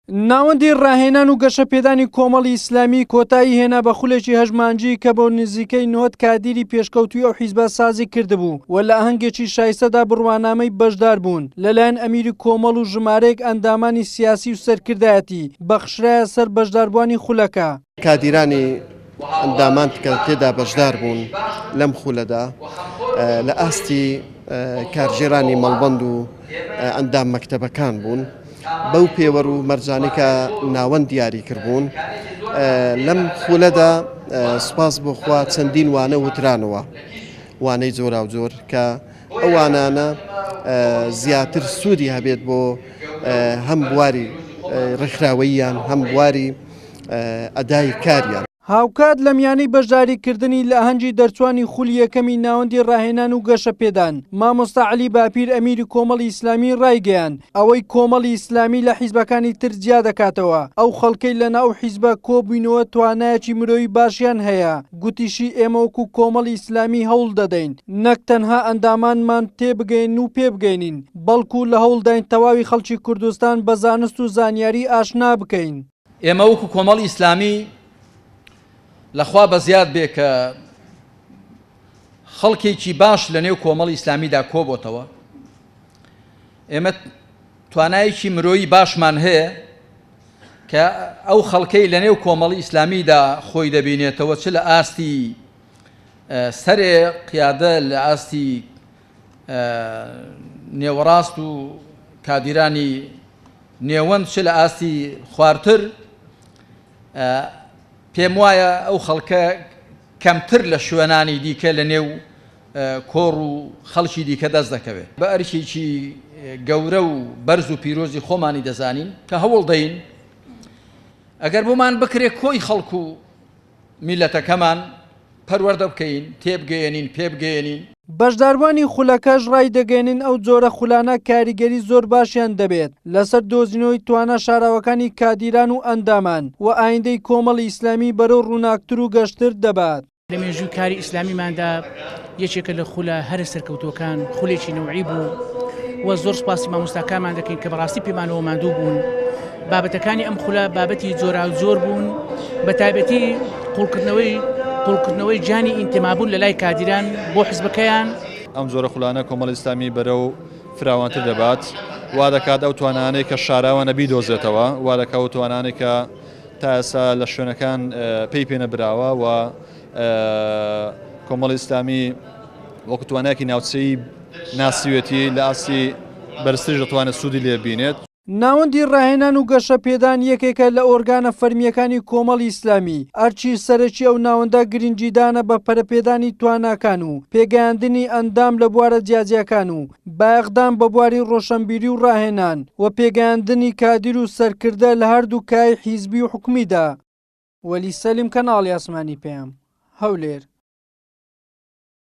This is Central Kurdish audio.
ناوەندی ڕاهێنان و گەشەپێدانی کۆمەڵی ئیسلامی کۆتایی هێنا بە خولێکی هەژمانجی کە بۆ نزیکەی 90 کادیری پێشکەوتووی ئەو حیزبە سازی کردبوو و لە ئاهەنگێکی شایستەدا بڕوانامەی بەشدار بوون لەلایەن ئەمیری کۆمەڵ و ژمارەیەک ئەندامانی سیاسی و سەرکردایەتی بەخشرایە سەر بەشداربوانی خولەکە. کادیرانی ئەندامان کە تێدا بەشدار بوون لەم خولەدا لە ئاستی کارژێرانی مەڵبەند و ئەندام مەکتەبەکان بوون. بەو پێوە و مەرجانێکە ناوەند دیاری کردبوون لەم خولەدا سوپاس بۆخوا چەندین وانە وترانەوە وانەی جۆرا و جۆر کە ئەوانانە زیاتر سوودی هەبێت بۆ هەم بواری ڕێکخراوەییان هەم بواری ئەدای کاریان. هاوکات لە میانەی بەشداریکردنی لە ئاهەنگی دەرچوانی خولی یەکەمی ناوەندی ڕاهێنان و گەشەپێدان مامۆستا عەلی باپیر ئەمیری کۆمەڵی ئیسلامی ڕایگەیاند ئەوەی کۆمەڵی ئیسلامی لە حیزبەکانی تر جیا دەکاتەوە ئەو خەڵکەی لە ناو حیزبە کۆبووینەوە توانایەکی مرۆیی باشیان هەیە. گوتیشی ئێمە وەکو کۆمەڵی ئیسلامی هەوڵ دەدەین نەک تەنها ئەندامانمان تێبگەین و پێبگەینین بەڵکو لە هەوڵداین تەواوی خەڵکی کوردستان بە زانست و زانیاری ئاشنا بکەین. ئێمە وەکو کۆمەڵی ئیسلامی لەخوا بەزیاد بێ کە خەڵکێکی باش لە نێو کۆمەڵی ئیسلامیدا کۆبۆتەوە ئێمە توانایەکی مرۆیی باشمان هەیە کە ئەو خەڵکەی لە نێو کۆمەڵی ئیسلامیدا خۆی دەبینێتەوە چ لە ئاستی سەرێ قیادە لە ئاستی نێوەڕاست و کادیرانی نێوەند چ لە ئاستی خوارتر پێم وایە ئەو خەڵکە کەمتر لە شوێنانی دیکە لە نێو کۆڕ و خەڵکی دیکە دەست دەکەوێت بە ئەرکێکی گەورە و بەرز و پیرۆزی خۆمانی دەزانین کە هەوڵ دەین ئەگەر بۆمان بکرێت کۆی خەڵک و میلەتەکەمان پەروەردە بکەین تێبگەێنین پێبگەێنین. بەشداربوانی خولەکەش ڕای دەگەێنن ئەو جۆرە خولانە کاریگەری زۆر باشیان دەبێت لەسەر دۆزینەوەی توانە شاراوەکانی کادیران و ئەندامان و ئایندەی کۆمەڵی ئیسلامی بەرەو ڕووناکتر و گەشتر دەبات. لە مێژووی کاری ئیسلامیماندا یەکێکە لە خولە هەرە سەرکەوتوەکان خولێکی نەوعی بوو و زۆر سپاسی مامۆستاکانمان دەکەین کە بەڕاستی پێمانەوە ماندوو بوون. بابەتەکانی ئەم خولە بابەتی جۆرا و جۆر بوون بە تایبەتی قوڵکردنەوەی جانی ئینتیمابوون لە لای کادیران بۆ حیزبەکەیان. ئەم جۆرە خولانە کۆمەڵی ئیسلامی بەرەو فراوانتر دەبات وا دەکات ئەو توانانەی کە شاراوە نەبی دۆزێتەوە وا دەکات ئەو توانانەی کە تا ئێستا لە شوێنەکان پێی پێنە براوە و کۆمەڵی ئیسلامی وەکو توانایەکی ناوچەی ناسیوێتی لە ئاستی بەرزترش دەتوانێت سوودی لێ بینێت. ناوەندی ڕاهێنان و گەشەپێدان یەکێکە لە ئۆرگانە فەرمیەکانی کۆمەڵی ئیسلامی ئەرچی سەرەکی ئەو ناوەندە گرنگیدانە بە پەرەپێدانی تواناکان و پێگەیاندنی ئەندام لە بوارە جیاجیەکان و باەقدام بە بواری ڕۆشنبیری و ڕاهێنان و پێگەیاندنی کادیر و سەرکردە لە هەردوو کای حیزبی و حکومیدا. وەلی سەلیم کەناڵی ئاسمانی پێم هەولێر.